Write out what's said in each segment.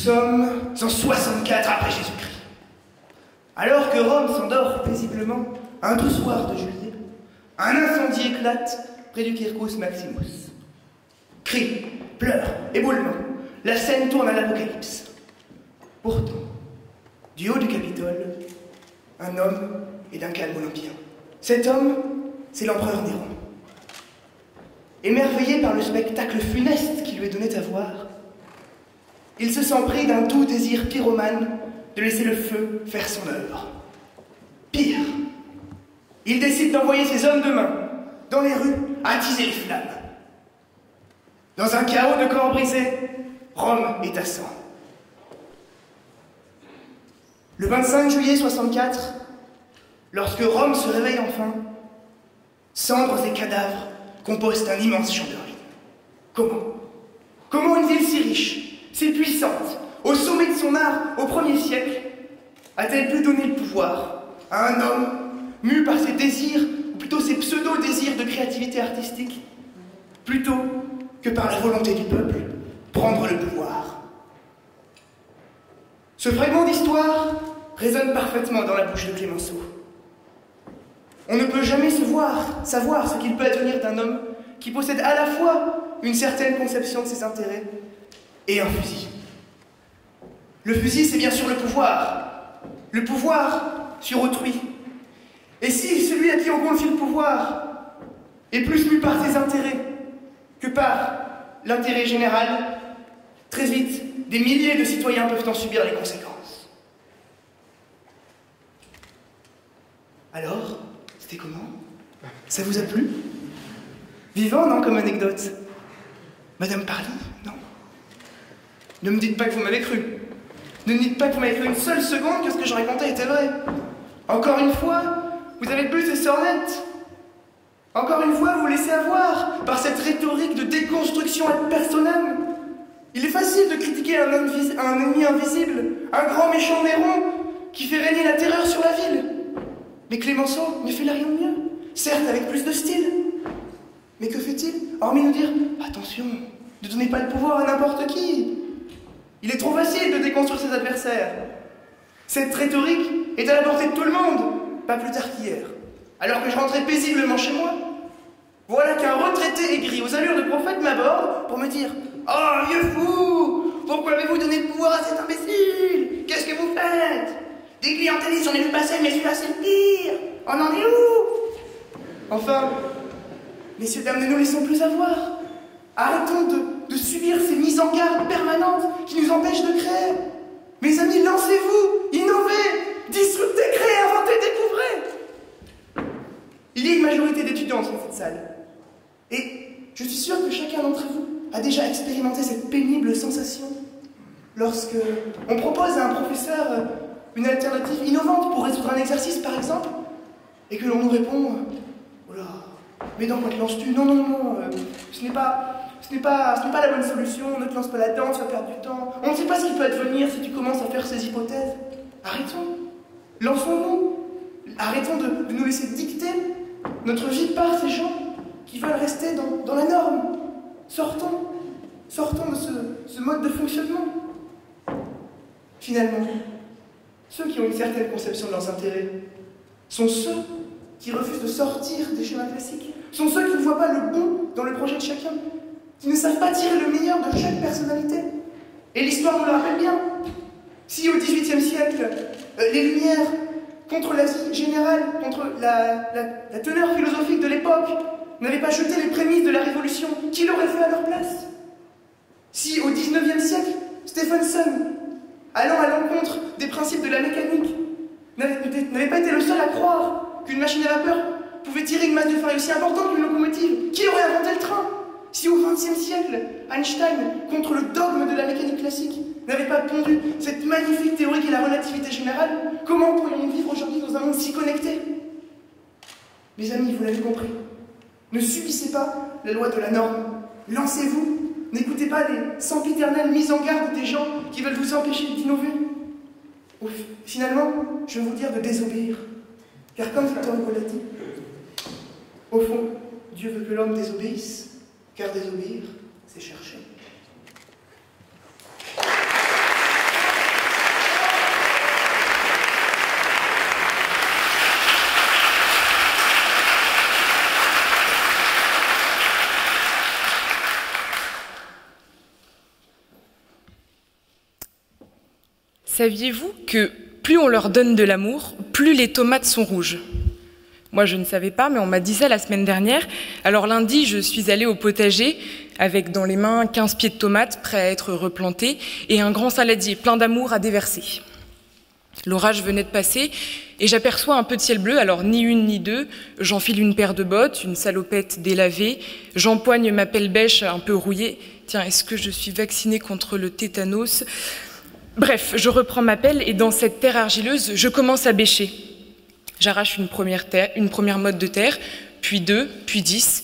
sommes en 64 après Jésus-Christ. Alors que Rome s'endort paisiblement, un doux soir de juillet, un incendie éclate près du Quercus Maximus. Cris, pleurs, éboulements, la scène tourne à l'apocalypse. Pourtant, du haut du Capitole, un homme est d'un calme olympien. Cet homme, c'est l'empereur Néron. Émerveillé par le spectacle funeste qui lui est donné à voir, il se sent pris d'un doux désir pyromane de laisser le feu faire son œuvre. Pire, il décide d'envoyer ses hommes de main dans les rues à attiser les flammes. Dans un chaos de corps brisés, Rome est à sang. Le 25 juillet 64, lorsque Rome se réveille enfin, cendres et cadavres composent un immense champ de ruines. Comment une ville si riche, si puissante, au sommet de son art au 1er siècle, a-t-elle pu donner le pouvoir à un homme mu par ses désirs, ou plutôt ses pseudo-désirs de créativité artistique, plutôt que par la volonté du peuple, prendre le pouvoir? Ce fragment d'histoire résonne parfaitement dans la bouche de Clémenceau. On ne peut jamais savoir ce qu'il peut advenir d'un homme qui possède à la fois une certaine conception de ses intérêts et un fusil. Le fusil, c'est bien sûr le pouvoir sur autrui. Et si celui à qui on confie le pouvoir est plus mu par ses intérêts que par l'intérêt général, très vite, des milliers de citoyens peuvent en subir les conséquences. Alors, c'était comment? Ça vous a plu? Vivant, non, comme anecdote? Madame Parly, non? Ne me dites pas que vous m'avez cru. Ne me dites pas que vous m'avez cru une seule seconde que ce que je racontais était vrai. Encore une fois, vous avez bu ces sornettes. Encore une fois, vous vous laissez avoir par cette rhétorique de déconstruction ad personam. Il est facile de critiquer un ennemi invisible, un grand méchant Néron qui fait régner la terreur sur la ville. Mais Clémenceau ne fait là rien de mieux, certes avec plus de style. Mais que fait-il, hormis nous dire « Attention, ne donnez pas le pouvoir à n'importe qui ». Il est trop facile de déconstruire ses adversaires. Cette rhétorique est à la portée de tout le monde, pas plus tard qu'hier. Alors que je rentrais paisiblement chez moi, voilà qu'un retraité aigri aux allures de prophète m'aborde pour me dire « Oh, vieux fou, pourquoi avez-vous donné le pouvoir à cet imbécile? Qu'est-ce que vous faites? Des clientélistes, j'en ai vu passer, mais celui-là c'est le pire. On en est où ?» Enfin, messieurs, dames, ne nous laissons plus avoir. Arrêtons de subir ces mises en garde permanentes qui nous empêchent de créer. Mes amis, lancez-vous, innovez, disruptez, créez, inventez, découvrez. Il y a une majorité d'étudiants dans cette salle. Et je suis sûr que chacun d'entre vous a déjà expérimenté cette pénible sensation lorsque on propose à un professeur une alternative innovante pour résoudre un exercice, par exemple, et que l'on nous répond « Oh là, mais dans quoi te lances-tu? Non, non, non, ce n'est pas la bonne solution, ne te lance pas là-dedans, tu vas perdre du temps. On ne sait pas ce qui peut advenir si tu commences à faire ces hypothèses. Arrêtons, lançons-nous, arrêtons de nous laisser dicter notre vie par ces gens qui veulent rester dans la norme. Sortons de ce mode de fonctionnement. Finalement, ceux qui ont une certaine conception de leurs intérêts sont ceux qui refusent de sortir des schémas classiques, sont ceux qui ne voient pas le bon dans le projet de chacun, qui ne savent pas tirer le meilleur de chaque personnalité. Et l'histoire nous le rappelle bien. Si au XVIIIe siècle, les Lumières, contre l'asie générale, contre la teneur philosophique de l'époque, n'avaient pas jeté les prémices de la Révolution, qui l'aurait fait à leur place? Si au XIXe siècle, Stephenson, allant à l'encontre des principes de la mécanique, n'avait pas été le seul à croire qu'une machine à vapeur pouvait tirer une masse de fer aussi importante qu'une locomotive, qui aurait inventé le train? Si au XXe siècle, Einstein, contre le dogme de la mécanique classique, n'avait pas pondu cette magnifique théorie qu'est la relativité générale, comment pourrions-nous vivre aujourd'hui dans un monde si connecté? Mes amis, vous l'avez compris, ne subissez pas la loi de la norme, lancez-vous, n'écoutez pas les sempiternelles mises en garde des gens qui veulent vous empêcher d'innover. Finalement, je vais vous dire de désobéir, car comme Victor Hugo l'a dit, au fond, Dieu veut que l'homme désobéisse, car désobéir, c'est chercher. Saviez-vous que plus on leur donne de l'amour, plus les tomates sont rouges? Moi, je ne savais pas, mais on m'a dit ça la semaine dernière. Alors lundi, je suis allée au potager avec dans les mains 15 pieds de tomates prêts à être replantés et un grand saladier plein d'amour à déverser. L'orage venait de passer et j'aperçois un peu de ciel bleu, alors ni une ni deux. J'enfile une paire de bottes, une salopette délavée, j'empoigne ma pelle bêche un peu rouillée. Tiens, est-ce que je suis vaccinée contre le tétanos? Bref, je reprends ma pelle et dans cette terre argileuse, je commence à bêcher. J'arrache une première motte de terre, puis 2, puis 10.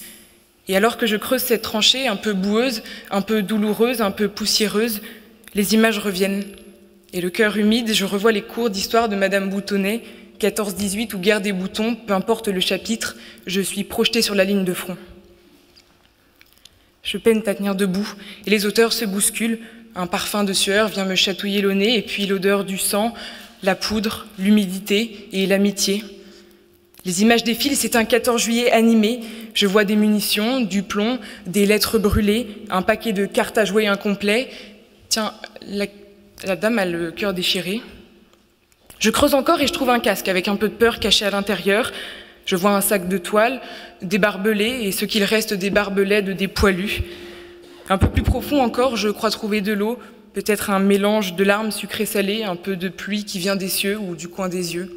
Et alors que je creuse cette tranchée un peu boueuse, un peu douloureuse, un peu poussiéreuse, les images reviennent. Et le cœur humide, je revois les cours d'histoire de Madame Boutonnet, 14-18 ou Guerre des boutons, peu importe le chapitre, je suis projetée sur la ligne de front. Je peine à tenir debout et les auteurs se bousculent. Un parfum de sueur vient me chatouiller le nez et puis l'odeur du sang, la poudre, l'humidité et l'amitié. Les images défilent, c'est un 14 juillet animé. Je vois des munitions, du plomb, des lettres brûlées, un paquet de cartes à jouer incomplet. Tiens, la dame a le cœur déchiré. Je creuse encore et je trouve un casque avec un peu de peur caché à l'intérieur. Je vois un sac de toile, des barbelés et ce qu'il reste des barbelés de des poilus. Un peu plus profond encore, je crois trouver de l'eau, peut-être un mélange de larmes sucrées-salées, un peu de pluie qui vient des cieux ou du coin des yeux.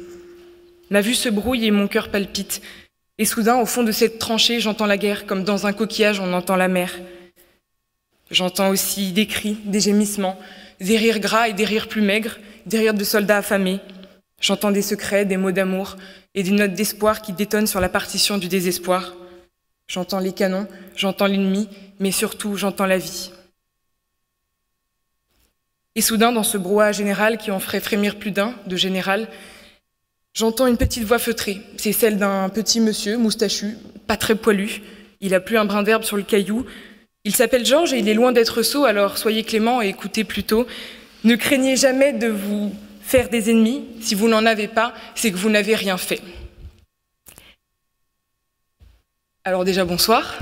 Ma vue se brouille et mon cœur palpite. Et soudain, au fond de cette tranchée, j'entends la guerre, comme dans un coquillage, on entend la mer. J'entends aussi des cris, des gémissements, des rires gras et des rires plus maigres, des rires de soldats affamés. J'entends des secrets, des mots d'amour et des notes d'espoir qui détonnent sur la partition du désespoir. J'entends les canons, j'entends l'ennemi, mais surtout j'entends la vie. Et soudain, dans ce brouhaha général qui en ferait frémir plus d'un, de général, j'entends une petite voix feutrée. C'est celle d'un petit monsieur, moustachu, pas très poilu. Il a plus un brin d'herbe sur le caillou. Il s'appelle Georges et il est loin d'être sot, alors soyez clément et écoutez plutôt. Ne craignez jamais de vous faire des ennemis. Si vous n'en avez pas, c'est que vous n'avez rien fait. Alors déjà, bonsoir.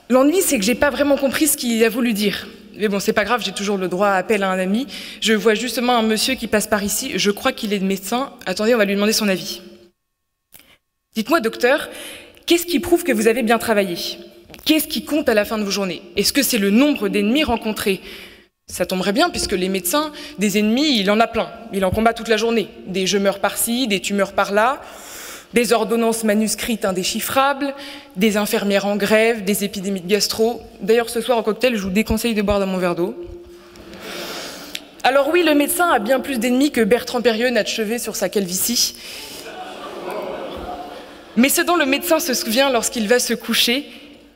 L'ennui, c'est que j'ai pas vraiment compris ce qu'il a voulu dire. Mais bon, c'est pas grave, j'ai toujours le droit à appel à un ami. Je vois justement un monsieur qui passe par ici, je crois qu'il est médecin. Attendez, on va lui demander son avis. Dites-moi, docteur, qu'est-ce qui prouve que vous avez bien travaillé? Qu'est-ce qui compte à la fin de vos journées? Est-ce que c'est le nombre d'ennemis rencontrés? Ça tomberait bien, puisque les médecins, des ennemis, il en a plein. Il en combat toute la journée. Des je meurs par-ci, des tu meurs par-là. Des ordonnances manuscrites indéchiffrables, des infirmières en grève, des épidémies de gastro. D'ailleurs, ce soir au cocktail, je vous déconseille de boire dans mon verre d'eau. Alors oui, le médecin a bien plus d'ennemis que Bertrand Périeux n'a de chevet sur sa calvitie. Mais ce dont le médecin se souvient lorsqu'il va se coucher,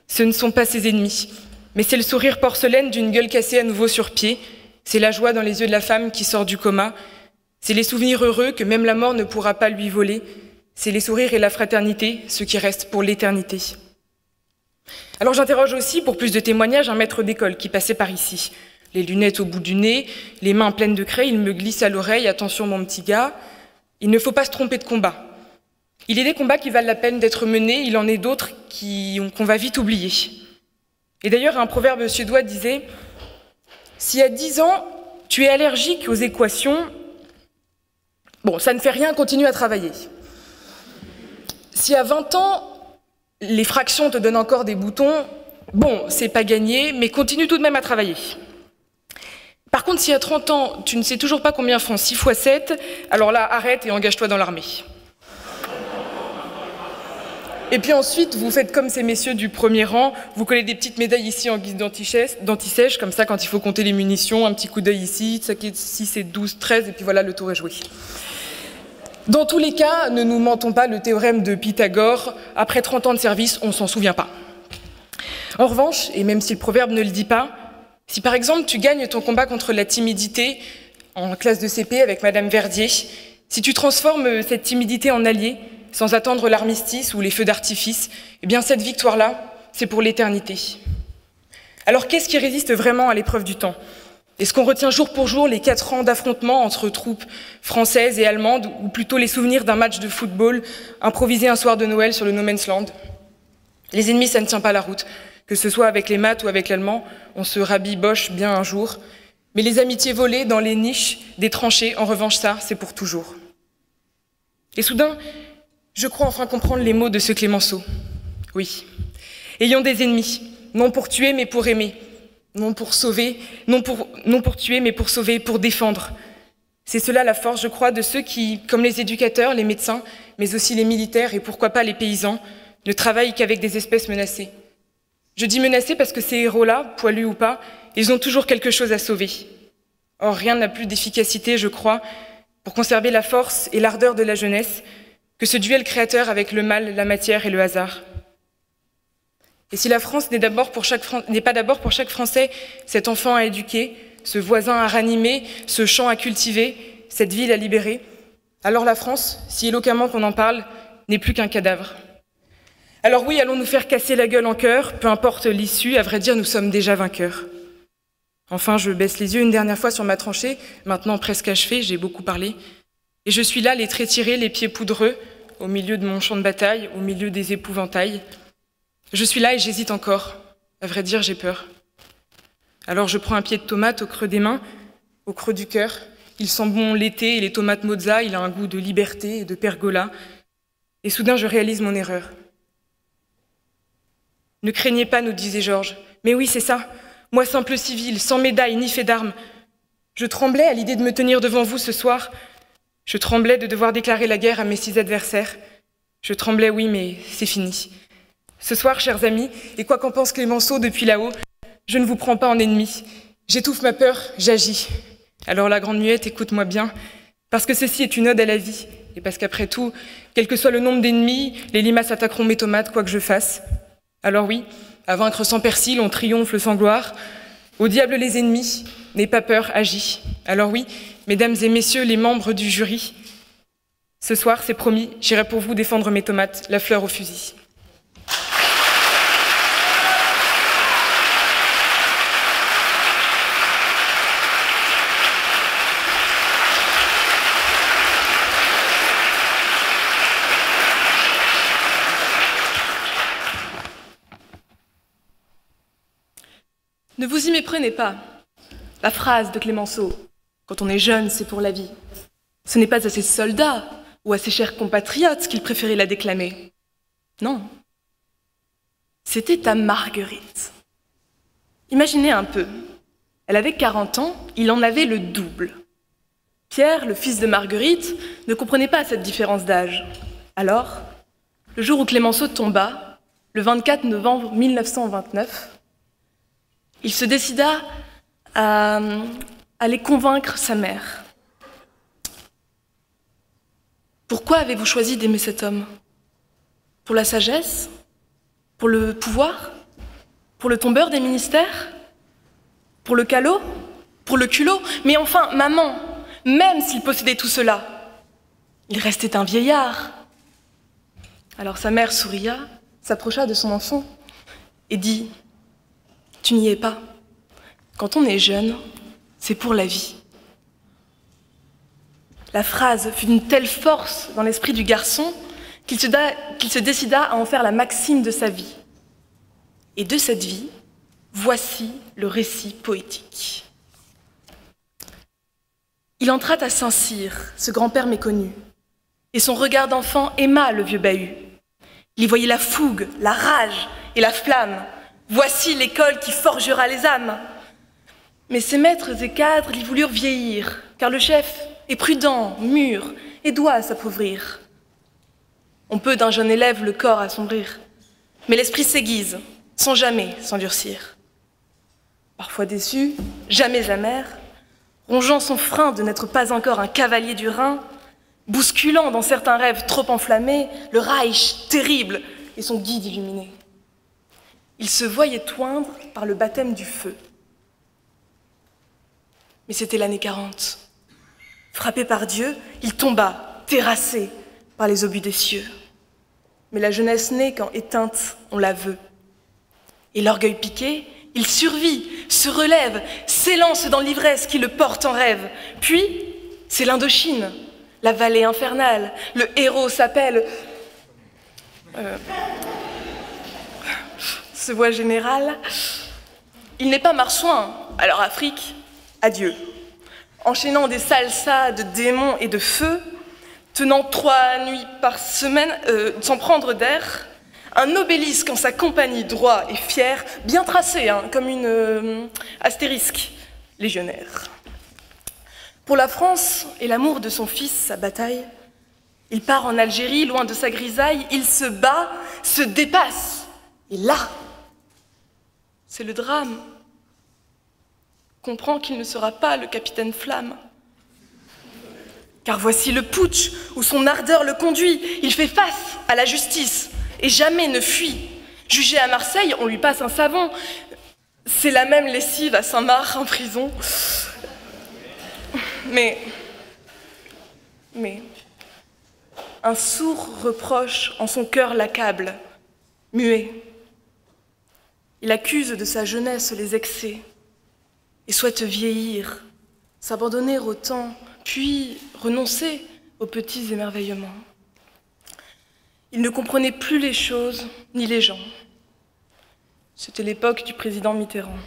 ce ne sont pas ses ennemis, mais c'est le sourire porcelaine d'une gueule cassée à nouveau sur pied, c'est la joie dans les yeux de la femme qui sort du coma, c'est les souvenirs heureux que même la mort ne pourra pas lui voler, c'est les sourires et la fraternité, ce qui reste pour l'éternité. Alors j'interroge aussi, pour plus de témoignages, un maître d'école qui passait par ici. Les lunettes au bout du nez, les mains pleines de craie, il me glisse à l'oreille « Attention mon petit gars, il ne faut pas se tromper de combat. Il y a des combats qui valent la peine d'être menés, il en est d'autres qu'on va vite oublier. » Et d'ailleurs, un proverbe suédois disait « Si à 10 ans, tu es allergique aux équations, bon, ça ne fait rien, continue à travailler. Si à 20 ans, les fractions te donnent encore des boutons, bon, c'est pas gagné, mais continue tout de même à travailler. Par contre, si à 30 ans, tu ne sais toujours pas combien font 6 x 7, alors là, arrête et engage-toi dans l'armée. » Et puis ensuite, vous faites comme ces messieurs du premier rang, vous collez des petites médailles ici en guise d'anti-sèche, comme ça, quand il faut compter les munitions, un petit coup d'œil ici, 6 c'est 12, 13, et puis voilà, le tour est joué. Dans tous les cas, ne nous mentons pas, le théorème de Pythagore, après 30 ans de service, on s'en souvient pas. En revanche, et même si le proverbe ne le dit pas, si par exemple tu gagnes ton combat contre la timidité en classe de CP avec Madame Verdier, si tu transformes cette timidité en allié, sans attendre l'armistice ou les feux d'artifice, eh bien cette victoire-là, c'est pour l'éternité. Alors qu'est-ce qui résiste vraiment à l'épreuve du temps? Est-ce qu'on retient jour pour jour les 4 ans d'affrontements entre troupes françaises et allemandes, ou plutôt les souvenirs d'un match de football improvisé un soir de Noël sur le No Man's Land? Les ennemis, ça ne tient pas la route. Que ce soit avec les maths ou avec l'allemand, on se rabiboche bien un jour. Mais les amitiés volées dans les niches des tranchées, en revanche, ça, c'est pour toujours. Et soudain, je crois enfin comprendre les mots de ce Clémenceau. Oui, ayons des ennemis, non pour tuer, mais pour aimer. Non pour sauver, non pour tuer, mais pour sauver, pour défendre. C'est cela la force, je crois, de ceux qui, comme les éducateurs, les médecins, mais aussi les militaires et pourquoi pas les paysans, ne travaillent qu'avec des espèces menacées. Je dis menacées parce que ces héros-là, poilus ou pas, ils ont toujours quelque chose à sauver. Or, rien n'a plus d'efficacité, je crois, pour conserver la force et l'ardeur de la jeunesse que ce duel créateur avec le mal, la matière et le hasard. Et si la France n'est pas d'abord pour chaque Français cet enfant à éduquer, ce voisin à ranimer, ce champ à cultiver, cette ville à libérer, alors la France, si éloquemment qu'on en parle, n'est plus qu'un cadavre. Alors oui, allons nous faire casser la gueule en chœur, peu importe l'issue, à vrai dire, nous sommes déjà vainqueurs. Enfin, je baisse les yeux une dernière fois sur ma tranchée, maintenant presque achevée, j'ai beaucoup parlé, et je suis là, les traits tirés, les pieds poudreux, au milieu de mon champ de bataille, au milieu des épouvantails. Je suis là et j'hésite encore. À vrai dire, j'ai peur. Alors je prends un pied de tomate au creux des mains, au creux du cœur. Il sent bon l'été et les tomates mozza, il a un goût de liberté et de pergola. Et soudain, je réalise mon erreur. Ne craignez pas, nous disait Georges. Mais oui, c'est ça. Moi, simple civil, sans médaille ni fait d'armes. Je tremblais à l'idée de me tenir devant vous ce soir. Je tremblais de devoir déclarer la guerre à mes 6 adversaires. Je tremblais, oui, mais c'est fini. Ce soir, chers amis, et quoi qu'en pense Clémenceau depuis là-haut, je ne vous prends pas en ennemi. J'étouffe ma peur, j'agis. Alors la grande muette, écoute-moi bien, parce que ceci est une ode à la vie, et parce qu'après tout, quel que soit le nombre d'ennemis, les limaces attaqueront mes tomates, quoi que je fasse. Alors oui, à vaincre sans persil, on triomphe sans gloire. Au diable les ennemis, n'aie pas peur, agis. Alors oui, mesdames et messieurs les membres du jury, ce soir, c'est promis, j'irai pour vous défendre mes tomates, la fleur au fusil. Ne vous y méprenez pas. La phrase de Clémenceau, quand on est jeune, c'est pour la vie. Ce n'est pas à ses soldats ou à ses chers compatriotes qu'il préférait la déclamer. Non. C'était à Marguerite. Imaginez un peu. Elle avait 40 ans, il en avait le double. Pierre, le fils de Marguerite, ne comprenait pas cette différence d'âge. Alors, le jour où Clémenceau tomba, le 24 novembre 1929, il se décida à aller convaincre sa mère. Pourquoi avez-vous choisi d'aimer cet homme? Pour la sagesse? Pour le pouvoir? Pour le tombeur des ministères? Pour le calot? Pour le culot? Mais enfin, maman, même s'il possédait tout cela, il restait un vieillard. Alors sa mère souria, s'approcha de son enfant et dit: tu n'y es pas. Quand on est jeune, c'est pour la vie. La phrase fut d'une telle force dans l'esprit du garçon qu'il se décida à en faire la maxime de sa vie. Et de cette vie, voici le récit poétique. Il entra à Saint-Cyr, ce grand-père méconnu, et son regard d'enfant aima le vieux bahut. Il y voyait la fougue, la rage et la flamme. Voici l'école qui forgera les âmes. Mais ses maîtres et cadres l'y voulurent vieillir, car le chef est prudent, mûr, et doit s'appauvrir. On peut d'un jeune élève le corps assombrir, mais l'esprit s'aiguise, sans jamais s'endurcir. Parfois déçu, jamais amer, rongeant son frein de n'être pas encore un cavalier du Rhin, bousculant dans certains rêves trop enflammés le Reich terrible et son guide illuminé. Il se voyait toindre par le baptême du feu. Mais c'était l'année 40. Frappé par Dieu, il tomba, terrassé par les obus des cieux. Mais la jeunesse n'est quand éteinte, on la veut. Et l'orgueil piqué, il survit, se relève, s'élance dans l'ivresse qui le porte en rêve. Puis, c'est l'Indochine, la vallée infernale. Le héros s'appelle... se voit général. Il n'est pas marsouin, alors Afrique. Adieu. Enchaînant des salsas de démons et de feu, tenant 3 nuits par semaine sans prendre d'air, un obélisque en sa compagnie droit et fier, bien tracé, hein, comme une astérisque légionnaire. Pour la France et l'amour de son fils, sa bataille, il part en Algérie, loin de sa grisaille, il se bat, se dépasse. Et là, c'est le drame. Comprend qu'il ne sera pas le capitaine Flamme. Car voici le putsch où son ardeur le conduit. Il fait face à la justice et jamais ne fuit. Jugé à Marseille, on lui passe un savon. C'est la même lessive à Saint-Marc en prison. Mais un sourd reproche en son cœur l'accable, muet. Il accuse de sa jeunesse les excès et souhaite vieillir, s'abandonner au temps, puis renoncer aux petits émerveillements. Il ne comprenait plus les choses ni les gens. C'était l'époque du président Mitterrand.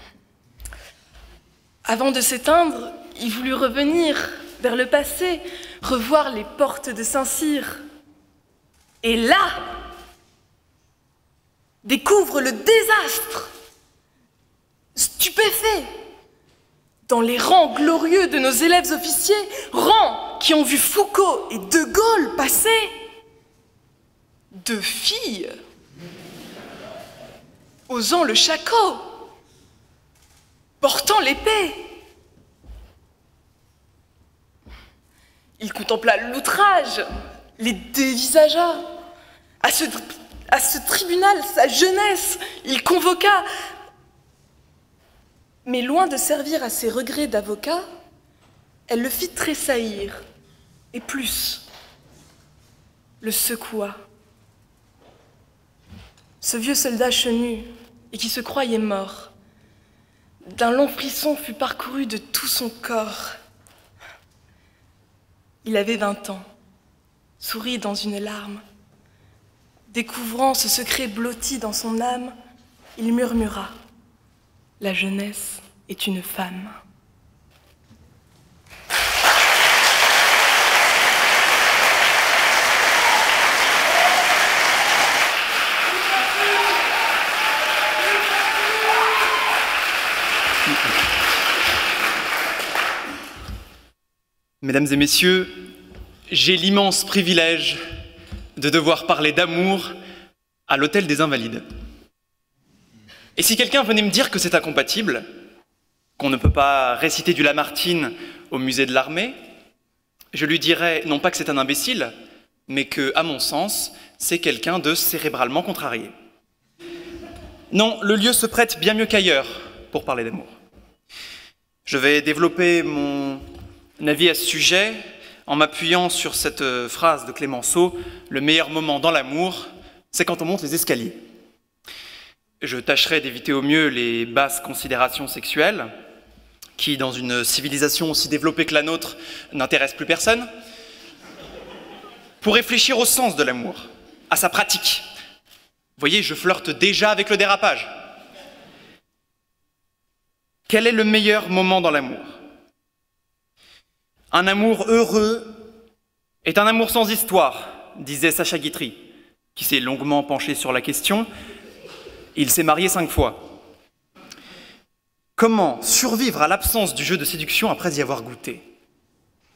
Avant de s'éteindre, il voulut revenir vers le passé, revoir les portes de Saint-Cyr. Et là, découvre le désastre, stupéfait. Dans les rangs glorieux de nos élèves officiers, rangs qui ont vu Foucault et De Gaulle passer, 2 filles osant le shako, portant l'épée. Il contempla l'outrage, les dévisagea. À ce tribunal, sa jeunesse, il convoqua. Mais loin de servir à ses regrets d'avocat, elle le fit tressaillir, et plus, le secoua. Ce vieux soldat chenu, et qui se croyait mort, d'un long frisson fut parcouru de tout son corps. Il avait 20 ans, sourit dans une larme. Découvrant ce secret blotti dans son âme, il murmura: la jeunesse est une femme. Mesdames et messieurs, j'ai l'immense privilège de devoir parler d'amour à l'Hôtel des Invalides. Et si quelqu'un venait me dire que c'est incompatible, qu'on ne peut pas réciter du Lamartine au musée de l'Armée, je lui dirais non pas que c'est un imbécile, mais que, à mon sens, c'est quelqu'un de cérébralement contrarié. Non, le lieu se prête bien mieux qu'ailleurs pour parler d'amour. Je vais développer mon avis à ce sujet en m'appuyant sur cette phrase de Clémenceau: le meilleur moment dans l'amour, c'est quand on monte les escaliers. Je tâcherai d'éviter au mieux les basses considérations sexuelles, qui, dans une civilisation aussi développée que la nôtre, n'intéressent plus personne, pour réfléchir au sens de l'amour, à sa pratique. Vous voyez, je flirte déjà avec le dérapage. Quel est le meilleur moment dans l'amour ? Un amour heureux est un amour sans histoire, disait Sacha Guitry, qui s'est longuement penché sur la question. Il s'est marié 5 fois. Comment survivre à l'absence du jeu de séduction après y avoir goûté,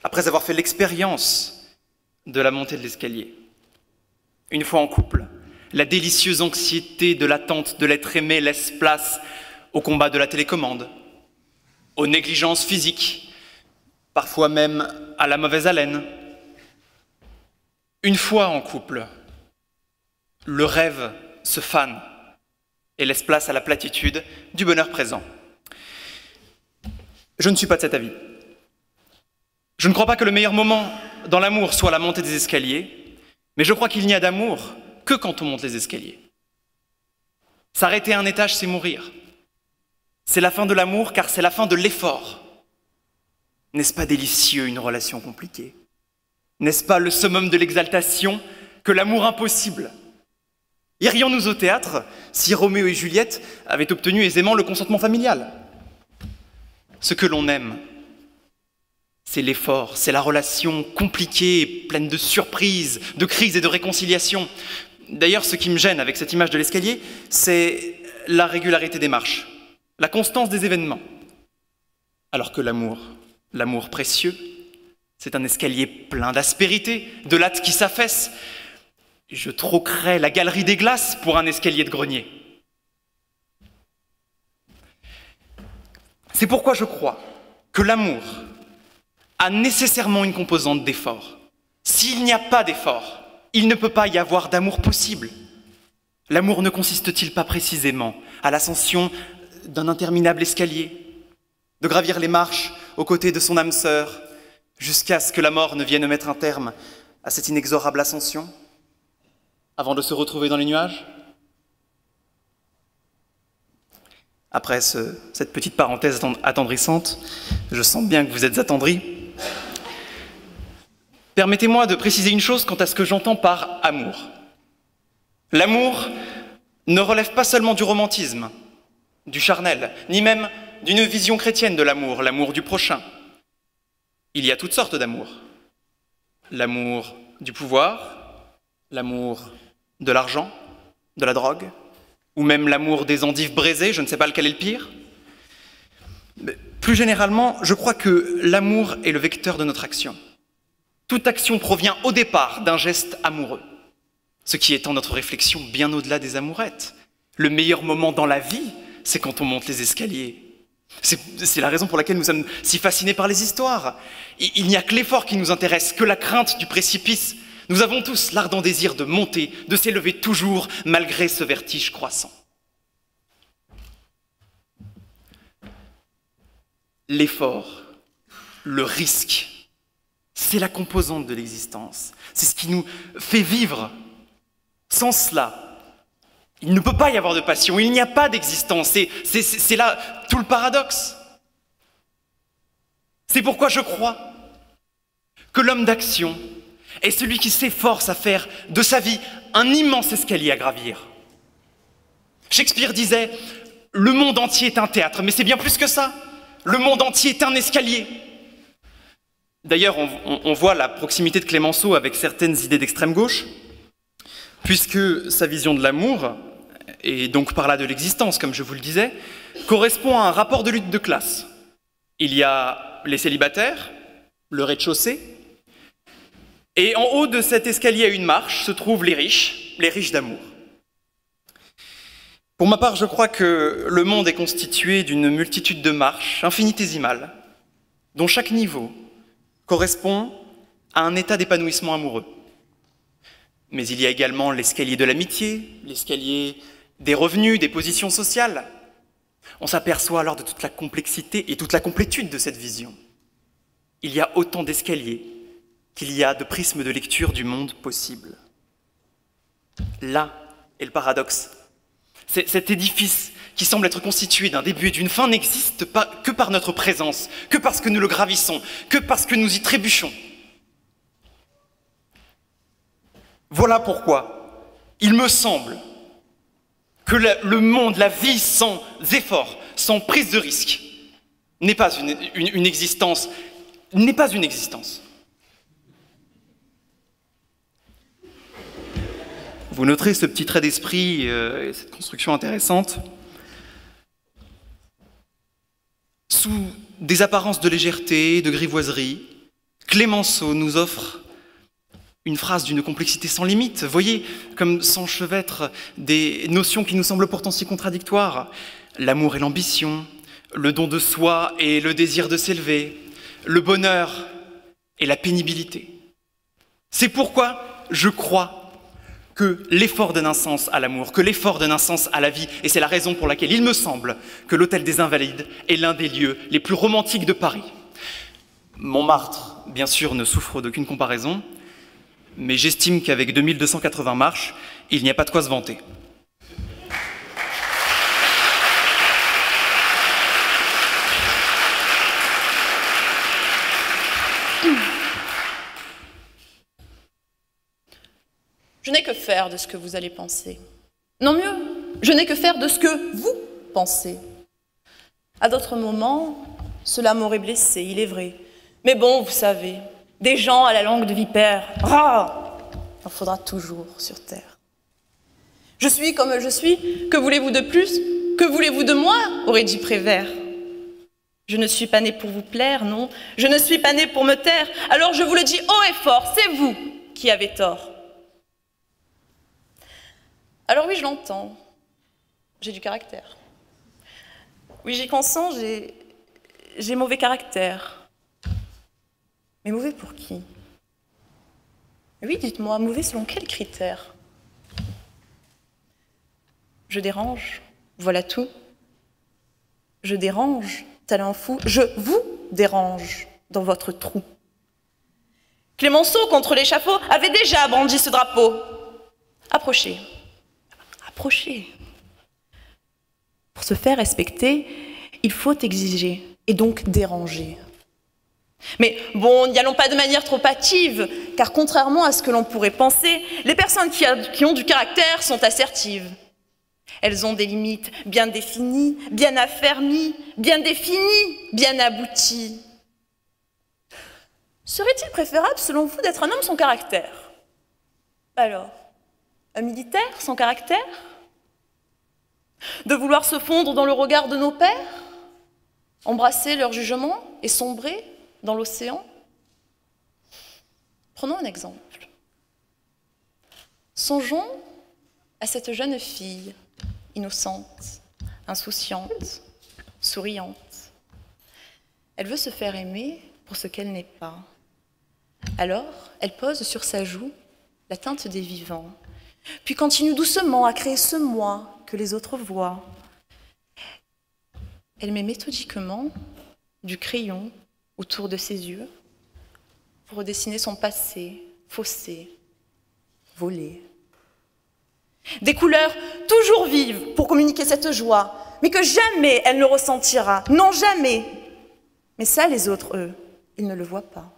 après avoir fait l'expérience de la montée de l'escalier? Une fois en couple, la délicieuse anxiété de l'attente de l'être aimé laisse place au combat de la télécommande, aux négligences physiques, parfois même à la mauvaise haleine. Une fois en couple, le rêve se fane et laisse place à la platitude du bonheur présent. Je ne suis pas de cet avis. Je ne crois pas que le meilleur moment dans l'amour soit la montée des escaliers, mais je crois qu'il n'y a d'amour que quand on monte les escaliers. S'arrêter à un étage, c'est mourir. C'est la fin de l'amour, car c'est la fin de l'effort. N'est-ce pas délicieux une relation compliquée? N'est-ce pas le summum de l'exaltation que l'amour impossible? Irions-nous au théâtre si Roméo et Juliette avaient obtenu aisément le consentement familial? Ce que l'on aime C'est l'effort, c'est la relation compliquée, pleine de surprises, de crises et de réconciliations. D'ailleurs, ce qui me gêne avec cette image de l'escalier, c'est la régularité des marches, la constance des événements. Alors que l'amour précieux, c'est un escalier plein d'aspérité, de lattes qui s'affaissent. Je troquerais la galerie des glaces pour un escalier de grenier. C'est pourquoi je crois que l'amour a nécessairement une composante d'effort. S'il n'y a pas d'effort, il ne peut pas y avoir d'amour possible. L'amour ne consiste-t-il pas précisément à l'ascension d'un interminable escalier, de gravir les marches aux côtés de son âme sœur, jusqu'à ce que la mort ne vienne mettre un terme à cette inexorable ascension, avant de se retrouver dans les nuages? Après cette petite parenthèse attendrissante, je sens bien que vous êtes attendris. Permettez-moi de préciser une chose quant à ce que j'entends par amour. L'amour ne relève pas seulement du romantisme, du charnel, ni même d'une vision chrétienne de l'amour, l'amour du prochain. Il y a toutes sortes d'amour. L'amour du pouvoir, l'amour de l'argent, de la drogue, ou même l'amour des endives braisées, je ne sais pas lequel est le pire. Mais plus généralement, je crois que l'amour est le vecteur de notre action. Toute action provient au départ d'un geste amoureux, ce qui étend notre réflexion bien au-delà des amourettes. Le meilleur moment dans la vie, c'est quand on monte les escaliers. C'est la raison pour laquelle nous sommes si fascinés par les histoires. Il n'y a que l'effort qui nous intéresse, que la crainte du précipice. Nous avons tous l'ardent désir de monter, de s'élever toujours, malgré ce vertige croissant. L'effort, le risque, c'est la composante de l'existence. C'est ce qui nous fait vivre. Sans cela, il ne peut pas y avoir de passion, il n'y a pas d'existence. C'est là tout le paradoxe. C'est pourquoi je crois que l'homme d'action est celui qui s'efforce à faire de sa vie un immense escalier à gravir. Shakespeare disait « Le monde entier est un théâtre », mais c'est bien plus que ça. Le monde entier est un escalier. D'ailleurs, on voit la proximité de Clémenceau avec certaines idées d'extrême gauche, puisque sa vision de l'amour, et donc par là de l'existence, comme je vous le disais, correspond à un rapport de lutte de classe. Il y a les célibataires, le rez-de-chaussée, et en haut de cet escalier à une marche se trouvent les riches d'amour. Pour ma part, je crois que le monde est constitué d'une multitude de marches infinitésimales, dont chaque niveau correspond à un état d'épanouissement amoureux. Mais il y a également l'escalier de l'amitié, l'escalier des revenus, des positions sociales. On s'aperçoit alors de toute la complexité et toute la complétude de cette vision. Il y a autant d'escaliers qu'il y a de prismes de lecture du monde possible. Là est le paradoxe. Cet édifice qui semble être constitué d'un début et d'une fin n'existe pas que par notre présence, que parce que nous le gravissons, que parce que nous y trébuchons. Voilà pourquoi il me semble que le monde, la vie sans effort, sans prise de risque, n'est pas une existence, n'est pas une existence. Vous noterez ce petit trait d'esprit et cette construction intéressante. Sous des apparences de légèreté, de grivoiserie, Clémenceau nous offre une phrase d'une complexité sans limite. Voyez comme s'enchevêtrent des notions qui nous semblent pourtant si contradictoires. L'amour et l'ambition, le don de soi et le désir de s'élever, le bonheur et la pénibilité. C'est pourquoi je crois que l'effort donne un sens à l'amour, que l'effort donne un sens à la vie, et c'est la raison pour laquelle il me semble que l'Hôtel des Invalides est l'un des lieux les plus romantiques de Paris. Montmartre, bien sûr, ne souffre d'aucune comparaison, mais j'estime qu'avec 2280 marches, il n'y a pas de quoi se vanter. Je n'ai que faire de ce que vous allez penser. Non mieux, je n'ai que faire de ce que vous pensez. À d'autres moments, cela m'aurait blessé, il est vrai. Mais bon, vous savez, des gens à la langue de vipère, il en faudra toujours sur terre. Je suis comme je suis, que voulez-vous de plus? Que voulez-vous de moi? Aurait dit Prévert. Je ne suis pas né pour vous plaire, non, je ne suis pas né pour me taire, alors je vous le dis haut et fort, c'est vous qui avez tort. Alors oui, je l'entends, j'ai du caractère. Oui, j'y consens, j'ai mauvais caractère. Mais mauvais pour qui? Oui, dites-moi, mauvais selon quels critères? Je dérange, voilà tout. Je dérange, tel un fou, je vous dérange dans votre trou. Clémenceau, contre l'échafaud, avait déjà brandi ce drapeau. Approchez, approchez. Pour se faire respecter, il faut exiger et donc déranger. Mais bon, n'y allons pas de manière trop hâtive, car contrairement à ce que l'on pourrait penser, les personnes qui ont du caractère sont assertives. Elles ont des limites bien définies, bien affermies, bien définies, bien abouties. Serait-il préférable, selon vous, d'être un homme sans caractère? Alors, un militaire sans caractère? De vouloir se fondre dans le regard de nos pères? Embrasser leur jugement et sombrer dans l'océan? Prenons un exemple. Songeons à cette jeune fille, innocente, insouciante, souriante. Elle veut se faire aimer pour ce qu'elle n'est pas. Alors, elle pose sur sa joue la teinte des vivants, puis continue doucement à créer ce moi que les autres voient. Elle met méthodiquement du crayon autour de ses yeux pour redessiner son passé, faussé, volé. Des couleurs toujours vives pour communiquer cette joie, mais que jamais elle ne ressentira, non jamais. Mais ça, les autres, eux, ils ne le voient pas.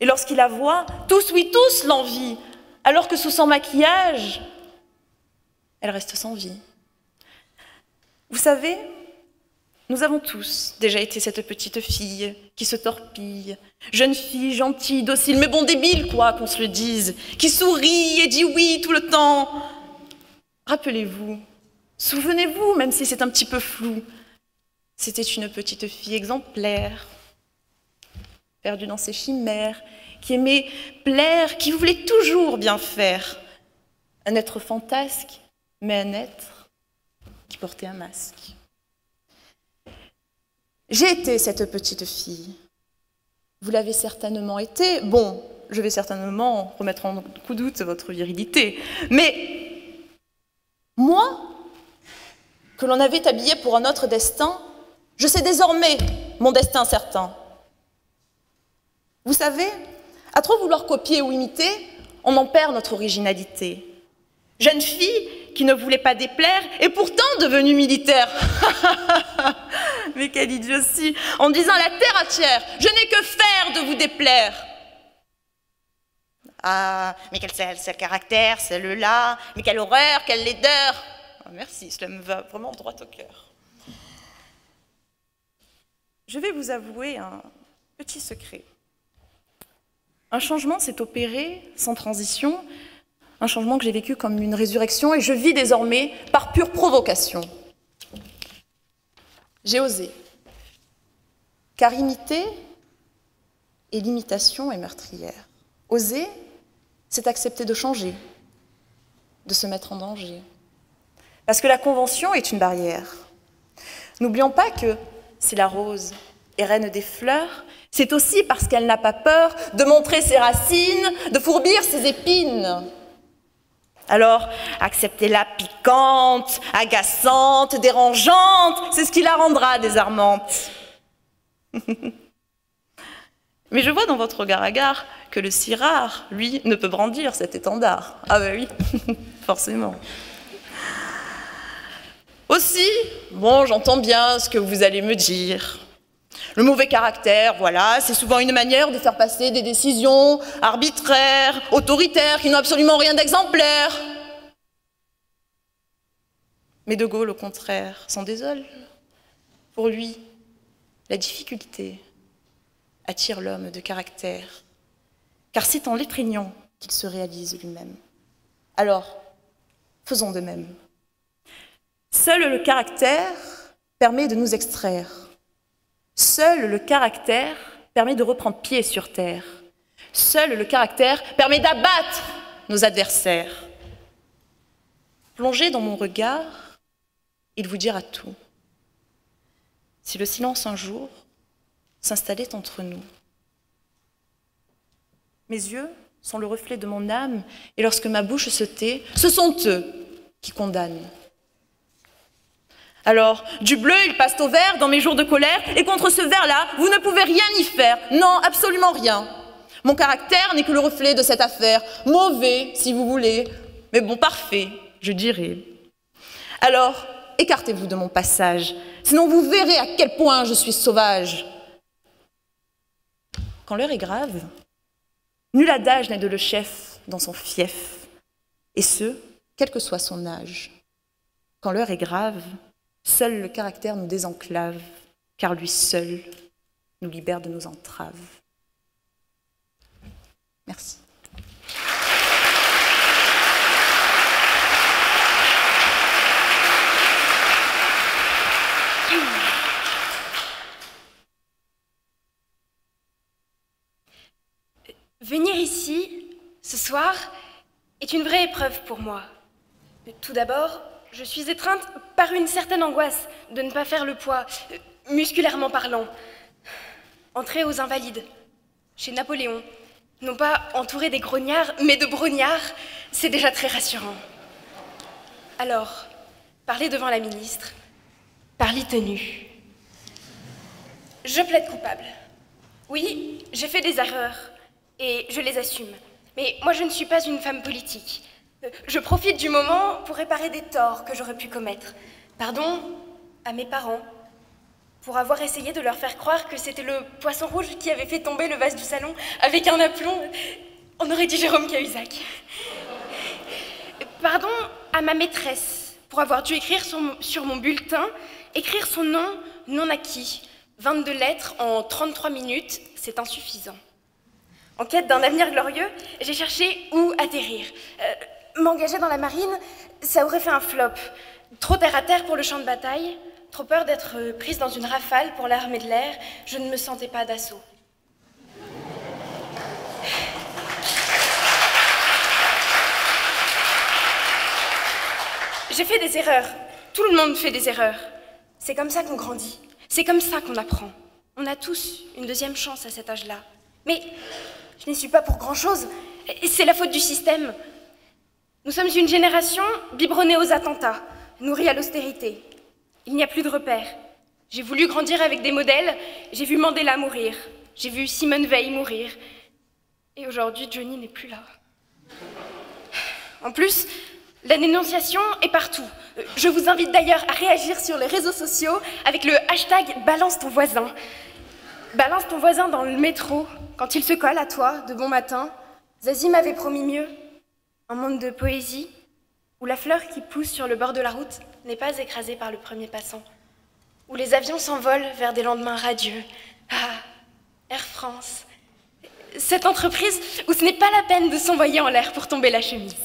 Et lorsqu'ils la voient, tous, oui, tous l'envient, alors que sous son maquillage, elle reste sans vie. Vous savez, nous avons tous déjà été cette petite fille qui se torpille, jeune fille gentille, docile, mais bon débile quoi, qu'on se le dise, qui sourit et dit oui tout le temps. Rappelez-vous, souvenez-vous, même si c'est un petit peu flou, c'était une petite fille exemplaire, perdue dans ses chimères, qui aimait plaire, qui voulait toujours bien faire. Un être fantasque, mais un être qui portait un masque. J'ai été cette petite fille. Vous l'avez certainement été. Bon, je vais certainement remettre en coup de doute votre virilité. Mais moi, que l'on avait habillé pour un autre destin, je sais désormais mon destin certain. Vous savez, à trop vouloir copier ou imiter, on en perd notre originalité. Jeune fille qui ne voulait pas déplaire et pourtant devenue militaire. Mais quelle idiotie! En disant la terre entière, je n'ai que faire de vous déplaire. Ah, mais quel caractère, celle-là, mais quelle horreur, quelle laideur. Oh, merci, cela me va vraiment droit au cœur. Je vais vous avouer un petit secret. Un changement s'est opéré sans transition, un changement que j'ai vécu comme une résurrection et je vis désormais par pure provocation. J'ai osé, car imiter et l'imitation est meurtrière. Oser, c'est accepter de changer, de se mettre en danger. Parce que la convention est une barrière. N'oublions pas que c'est la rose et reine des fleurs, c'est aussi parce qu'elle n'a pas peur de montrer ses racines, de fourbir ses épines. Alors, acceptez-la piquante, agaçante, dérangeante, c'est ce qui la rendra désarmante. Mais je vois dans votre regard hagard que le si rare, lui, ne peut brandir cet étendard. Ah ben oui, forcément. Aussi, bon, j'entends bien ce que vous allez me dire. Le mauvais caractère, voilà, c'est souvent une manière de faire passer des décisions arbitraires, autoritaires, qui n'ont absolument rien d'exemplaire. Mais De Gaulle, au contraire, s'en désole. Pour lui, la difficulté, attire l'homme de caractère, car c'est en l'étreignant qu'il se réalise lui-même. Alors, faisons de même. Seul le caractère permet de nous extraire. Seul le caractère permet de reprendre pied sur terre. Seul le caractère permet d'abattre nos adversaires. Plongez dans mon regard, il vous dira tout. Si le silence un jour s'installait entre nous. Mes yeux sont le reflet de mon âme, et lorsque ma bouche se tait, ce sont eux qui condamnent. Alors, du bleu, il passe au vert dans mes jours de colère, et contre ce vert-là, vous ne pouvez rien y faire. Non, absolument rien. Mon caractère n'est que le reflet de cette affaire. Mauvais, si vous voulez, mais bon, parfait, je dirais. Alors, écartez-vous de mon passage, sinon vous verrez à quel point je suis sauvage. Quand l'heure est grave, nul adage n'aide le chef dans son fief, et ce, quel que soit son âge. Quand l'heure est grave, seul le caractère nous désenclave, car lui seul nous libère de nos entraves. Merci. Venir ici, ce soir, est une vraie épreuve pour moi. Tout d'abord, je suis étreinte par une certaine angoisse de ne pas faire le poids, musculairement parlant. Entrer aux Invalides, chez Napoléon, non pas entouré des grognards, mais de brognards, c'est déjà très rassurant. Alors, parler devant la ministre, parler tenue. Je plaide coupable. Oui, j'ai fait des erreurs, et je les assume. Mais moi, je ne suis pas une femme politique. Je profite du moment pour réparer des torts que j'aurais pu commettre. Pardon à mes parents, pour avoir essayé de leur faire croire que c'était le poisson rouge qui avait fait tomber le vase du salon avec un aplomb. On aurait dit Jérôme Cahuzac. Pardon à ma maîtresse, pour avoir dû écrire sur mon bulletin, écrire son nom non acquis. 22 lettres en 33 minutes, c'est insuffisant. En quête d'un avenir glorieux, j'ai cherché où atterrir. M'engager dans la marine, ça aurait fait un flop. Trop terre à terre pour le champ de bataille, trop peur d'être prise dans une rafale pour l'armée de l'air, je ne me sentais pas d'assaut. J'ai fait des erreurs. Tout le monde fait des erreurs. C'est comme ça qu'on grandit. C'est comme ça qu'on apprend. On a tous une deuxième chance à cet âge-là. Mais je n'y suis pas pour grand-chose. C'est la faute du système. Nous sommes une génération biberonnée aux attentats, nourrie à l'austérité. Il n'y a plus de repères. J'ai voulu grandir avec des modèles. J'ai vu Mandela mourir. J'ai vu Simone Veil mourir. Et aujourd'hui, Johnny n'est plus là. En plus, la dénonciation est partout. Je vous invite d'ailleurs à réagir sur les réseaux sociaux avec le hashtag Balance ton voisin. Balance ton voisin dans le métro, quand il se colle à toi de bon matin. Zazie m'avait promis mieux. Un monde de poésie, où la fleur qui pousse sur le bord de la route n'est pas écrasée par le premier passant. Où les avions s'envolent vers des lendemains radieux. Ah, Air France. Cette entreprise où ce n'est pas la peine de s'envoyer en l'air pour tomber la chemise.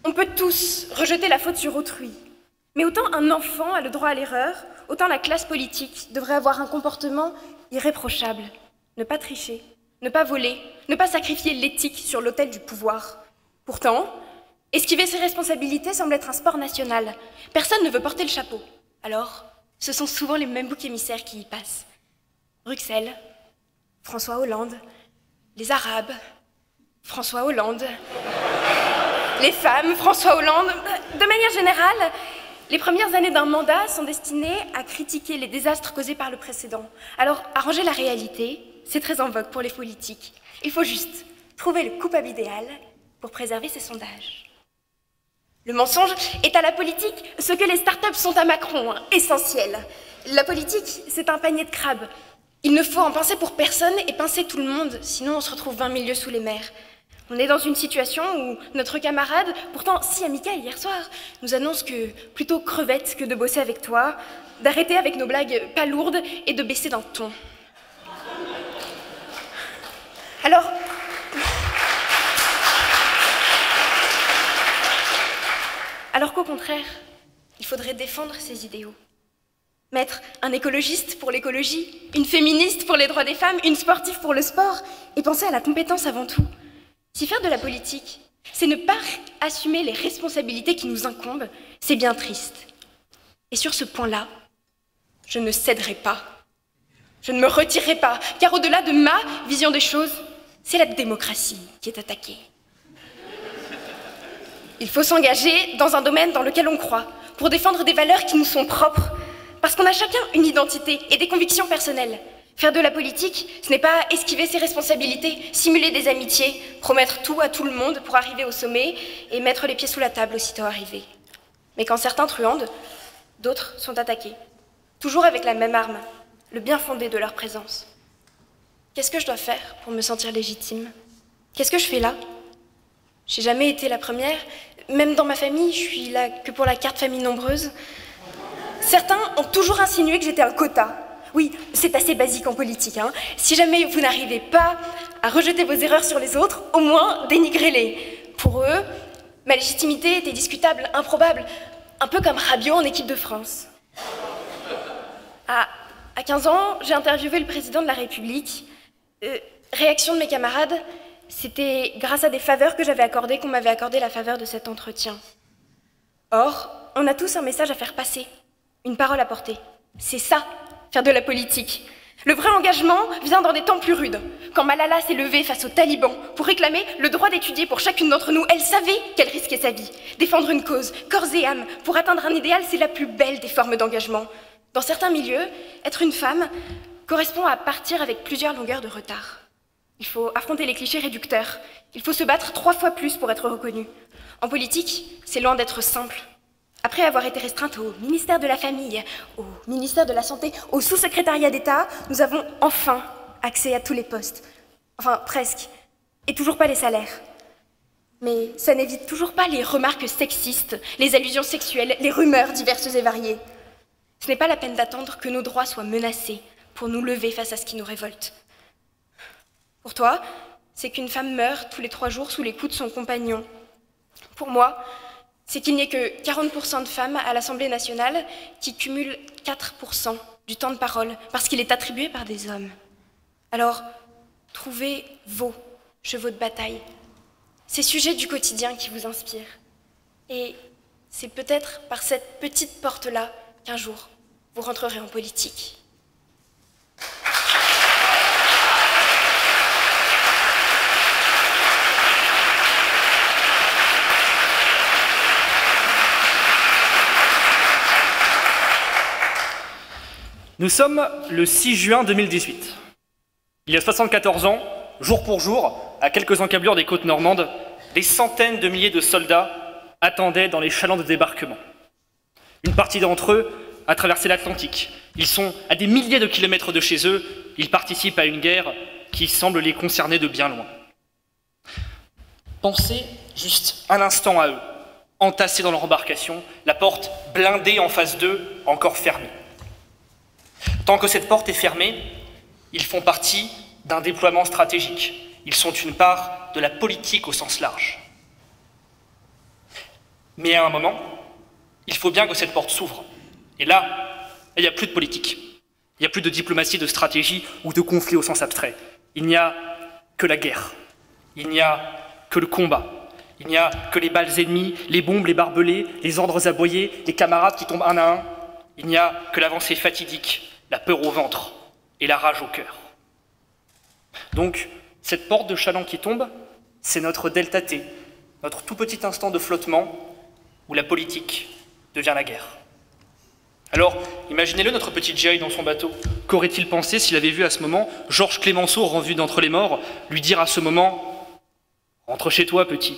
On peut tous rejeter la faute sur autrui. Mais autant un enfant a le droit à l'erreur, autant la classe politique devrait avoir un comportement irréprochable. Ne pas tricher, ne pas voler, ne pas sacrifier l'éthique sur l'autel du pouvoir. Pourtant, esquiver ses responsabilités semble être un sport national. Personne ne veut porter le chapeau. Alors, ce sont souvent les mêmes boucs émissaires qui y passent. Bruxelles, François Hollande, les Arabes, François Hollande, les femmes, François Hollande. De manière générale, les premières années d'un mandat sont destinées à critiquer les désastres causés par le précédent. Alors, arranger la réalité, c'est très en vogue pour les politiques. Il faut juste trouver le coupable idéal pour préserver ses sondages. Le mensonge est à la politique ce que les startups sont à Macron, essentiel. La politique, c'est un panier de crabes. Il ne faut en penser pour personne et pincer tout le monde, sinon on se retrouve 20 milieux sous les mers. On est dans une situation où notre camarade, pourtant si amical hier soir, nous annonce que plutôt crevette que de bosser avec toi, d'arrêter avec nos blagues pas lourdes et de baisser d'un ton. Alors qu'au contraire, il faudrait défendre ces idéaux. Mettre un écologiste pour l'écologie, une féministe pour les droits des femmes, une sportive pour le sport, et penser à la compétence avant tout. Si faire de la politique, c'est ne pas assumer les responsabilités qui nous incombent, c'est bien triste. Et sur ce point-là, je ne céderai pas. Je ne me retirerai pas, car au-delà de ma vision des choses, c'est la démocratie qui est attaquée. Il faut s'engager dans un domaine dans lequel on croit, pour défendre des valeurs qui nous sont propres, parce qu'on a chacun une identité et des convictions personnelles. Faire de la politique, ce n'est pas esquiver ses responsabilités, simuler des amitiés, promettre tout à tout le monde pour arriver au sommet et mettre les pieds sous la table aussitôt arrivé. Mais quand certains truandent, d'autres sont attaqués. Toujours avec la même arme, le bien fondé de leur présence. Qu'est-ce que je dois faire pour me sentir légitime? Qu'est-ce que je fais là? J'ai jamais été la première, même dans ma famille, je suis là que pour la carte famille nombreuse. Certains ont toujours insinué que j'étais un quota. Oui, c'est assez basique en politique, hein. Si jamais vous n'arrivez pas à rejeter vos erreurs sur les autres, au moins dénigrez-les. Pour eux, ma légitimité était discutable, improbable, un peu comme Rabiot en équipe de France. À 15 ans, j'ai interviewé le président de la République. Réaction de mes camarades, c'était grâce à des faveurs que j'avais accordées qu'on m'avait accordé la faveur de cet entretien. Or, on a tous un message à faire passer, une parole à porter. C'est ça, faire de la politique. Le vrai engagement vient dans des temps plus rudes. Quand Malala s'est levée face aux talibans pour réclamer le droit d'étudier pour chacune d'entre nous, elle savait qu'elle risquait sa vie. Défendre une cause, corps et âme, pour atteindre un idéal, c'est la plus belle des formes d'engagement. Dans certains milieux, être une femme correspond à partir avec plusieurs longueurs de retard. Il faut affronter les clichés réducteurs. Il faut se battre 3 fois plus pour être reconnu. En politique, c'est loin d'être simple. Après avoir été restreinte au ministère de la Famille, au ministère de la Santé, au sous-secrétariat d'État, nous avons enfin accès à tous les postes. Enfin, presque. Et toujours pas les salaires. Mais ça n'évite toujours pas les remarques sexistes, les allusions sexuelles, les rumeurs diverses et variées. Ce n'est pas la peine d'attendre que nos droits soient menacés pour nous lever face à ce qui nous révolte. Pour toi, c'est qu'une femme meurt tous les 3 jours sous les coups de son compagnon. Pour moi, c'est qu'il n'y ait que 40% de femmes à l'Assemblée nationale qui cumulent 4% du temps de parole parce qu'il est attribué par des hommes. Alors, trouvez vos chevaux de bataille, ces sujets du quotidien qui vous inspirent. Et c'est peut-être par cette petite porte-là qu'un jour, vous rentrerez en politique. Nous sommes le 6 juin 2018. Il y a 74 ans, jour pour jour, à quelques encablures des côtes normandes, des centaines de milliers de soldats attendaient dans les chalands de débarquement. Une partie d'entre eux a traversé l'Atlantique. Ils sont à des milliers de kilomètres de chez eux. Ils participent à une guerre qui semble les concerner de bien loin. Pensez juste un instant à eux, entassés dans leur embarcation, la porte blindée en face d'eux, encore fermée. Tant que cette porte est fermée, ils font partie d'un déploiement stratégique. Ils sont une part de la politique au sens large. Mais à un moment, il faut bien que cette porte s'ouvre. Et là, il n'y a plus de politique. Il n'y a plus de diplomatie, de stratégie ou de conflit au sens abstrait. Il n'y a que la guerre. Il n'y a que le combat. Il n'y a que les balles ennemies, les bombes, les barbelés, les ordres aboyés, les camarades qui tombent un à un. Il n'y a que l'avancée fatidique, la peur au ventre et la rage au cœur. Donc, cette porte de chaland qui tombe, c'est notre delta T, notre tout petit instant de flottement où la politique devient la guerre. Alors, imaginez-le, notre petit Jay dans son bateau. Qu'aurait-il pensé s'il avait vu à ce moment Georges Clémenceau, rendu d'entre les morts, lui dire à ce moment « Rentre chez toi, petit.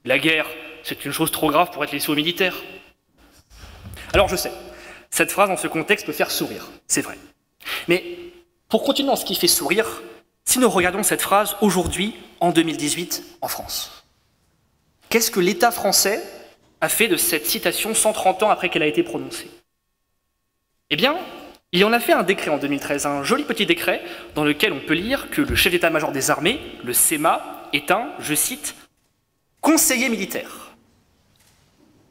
La guerre, c'est une chose trop grave pour être laissée aux militaires. » Alors, je sais, cette phrase dans ce contexte peut faire sourire, c'est vrai. Mais pour continuer dans ce qui fait sourire, Si nous regardons cette phrase aujourd'hui, en 2018, en France, qu'est-ce que l'État français a fait de cette citation 130 ans après qu'elle a été prononcée? Eh bien, il en a fait un décret en 2013, un joli petit décret dans lequel on peut lire que le chef d'état-major des armées, le CEMA, est un, je cite, conseiller militaire.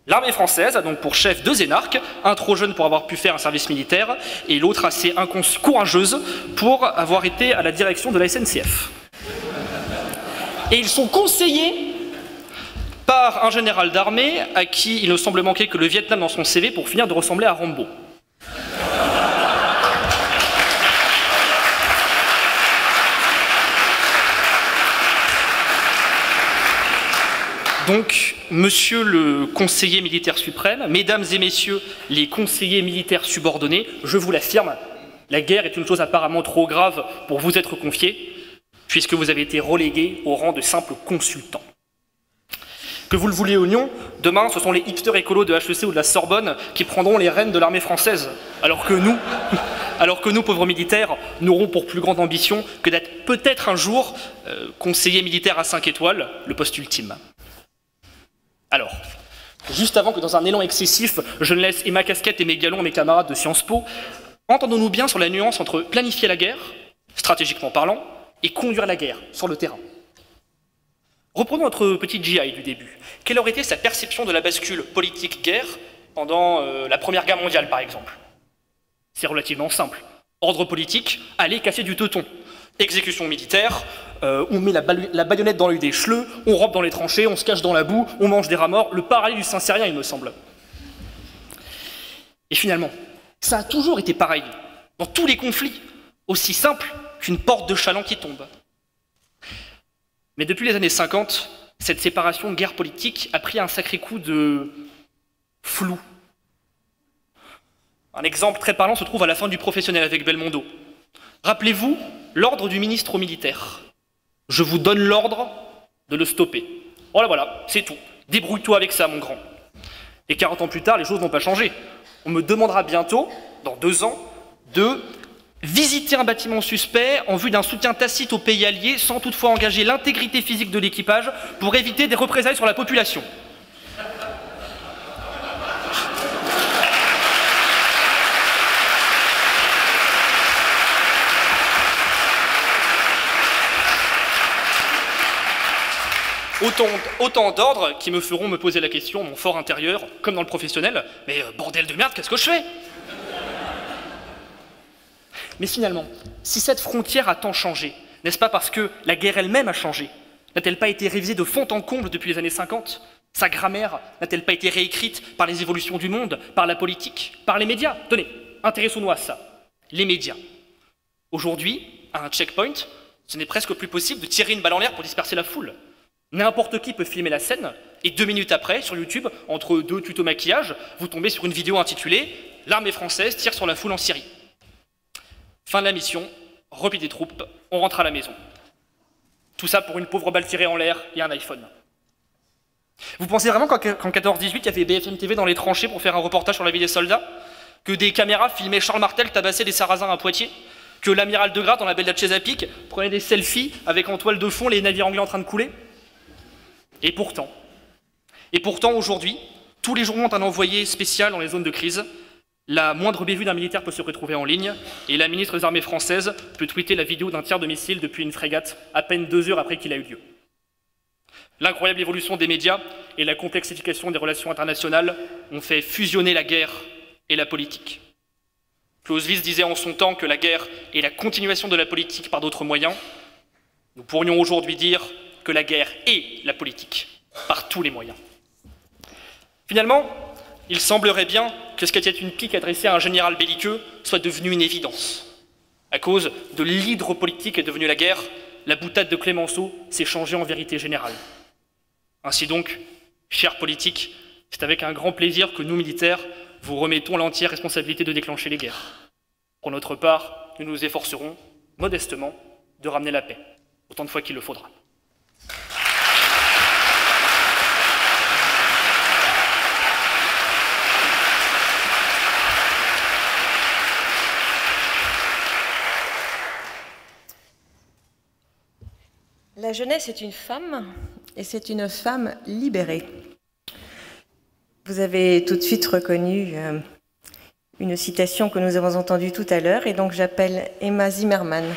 L'armée française a donc pour chef deux énarques, un trop jeune pour avoir pu faire un service militaire et l'autre assez courageuse pour avoir été à la direction de la SNCF. Et ils sont conseillés par un général d'armée à qui il ne semble manquer que le Vietnam dans son CV pour finir de ressembler à Rambo. Donc, monsieur le conseiller militaire suprême, mesdames et messieurs les conseillers militaires subordonnés, je vous l'affirme, la guerre est une chose apparemment trop grave pour vous être confiée, puisque vous avez été relégués au rang de simples consultants. Que vous le vouliez ou non, demain, ce sont les hipsters écolos de HEC ou de la Sorbonne qui prendront les rênes de l'armée française, alors que nous, pauvres militaires, n'aurons pour plus grande ambition que d'être peut-être un jour conseiller militaire à 5 étoiles, le poste ultime. Alors, juste avant que dans un élan excessif, je ne laisse et ma casquette et mes galons à mes camarades de Sciences Po, entendons-nous bien sur la nuance entre planifier la guerre, stratégiquement parlant, et conduire la guerre sur le terrain. Reprenons notre petit GI du début. Quelle aurait été sa perception de la bascule politique-guerre pendant la Première Guerre mondiale, par exemple? C'est relativement simple. Ordre politique, aller casser du teuton. Exécution militaire, on met la baïonnette dans l'œil des chleux, on rampe dans les tranchées, on se cache dans la boue, on mange des rats morts, le paradis du Saint-Cyrien, il me semble. Et finalement, ça a toujours été pareil, dans tous les conflits, aussi simple qu'une porte de chaland qui tombe. Mais depuis les années 50, cette séparation guerre politique a pris un sacré coup de flou. Un exemple très parlant se trouve à la fin du Professionnel avec Belmondo. Rappelez-vous l'ordre du ministre aux militaires. Je vous donne l'ordre de le stopper. Voilà, c'est tout. Débrouille-toi avec ça, mon grand. Et 40 ans plus tard, les choses n'ont pas changé. On me demandera bientôt, dans 2 ans, de visiter un bâtiment suspect en vue d'un soutien tacite aux pays alliés sans toutefois engager l'intégrité physique de l'équipage pour éviter des représailles sur la population. Autant d'ordres qui me feront me poser la question, mon fort intérieur, comme dans le professionnel, mais bordel de merde, qu'est-ce que je fais? Mais finalement, si cette frontière a tant changé, n'est-ce pas parce que la guerre elle-même a changé? N'a-t-elle pas été révisée de fond en comble depuis les années 50? Sa grammaire n'a-t-elle pas été réécrite par les évolutions du monde, par la politique, par les médias? Tenez, intéressons-nous à ça. Les médias. Aujourd'hui, à un checkpoint, ce n'est presque plus possible de tirer une balle en l'air pour disperser la foule. N'importe qui peut filmer la scène, et 2 minutes après, sur YouTube, entre 2 tutos maquillage, vous tombez sur une vidéo intitulée « L'armée française tire sur la foule en Syrie ». Fin de la mission, repli des troupes, on rentre à la maison. Tout ça pour une pauvre balle tirée en l'air et un iPhone. Vous pensez vraiment qu'en 14-18, il y avait BFM TV dans les tranchées pour faire un reportage sur la vie des soldats? Que des caméras filmaient Charles Martel tabasser des sarrasins à Poitiers? Que l'amiral de Grasse, dans la belle de Chesapeake, prenait des selfies avec en toile de fond les navires anglais en train de couler? Et pourtant, aujourd'hui, tous les journaux ont un envoyé spécial dans les zones de crise. La moindre bévue d'un militaire peut se retrouver en ligne, et la ministre des Armées françaises peut tweeter la vidéo d'un tir de missile depuis une frégate à peine 2 heures après qu'il a eu lieu. L'incroyable évolution des médias et la complexification des relations internationales ont fait fusionner la guerre et la politique. Clausewitz disait en son temps que la guerre est la continuation de la politique par d'autres moyens. Nous pourrions aujourd'hui dire que la guerre est la politique, par tous les moyens. Finalement, il semblerait bien que ce qu'était une pique adressée à un général belliqueux soit devenu une évidence. À cause de l'hydre politique est devenue la guerre, la boutade de Clémenceau s'est changée en vérité générale. Ainsi donc, chers politiques, c'est avec un grand plaisir que nous, militaires, vous remettons l'entière responsabilité de déclencher les guerres. Pour notre part, nous nous efforcerons, modestement, de ramener la paix, autant de fois qu'il le faudra. La jeunesse est une femme, et c'est une femme libérée. Vous avez tout de suite reconnu une citation que nous avons entendue tout à l'heure, et donc j'appelle Emma Zimmermann.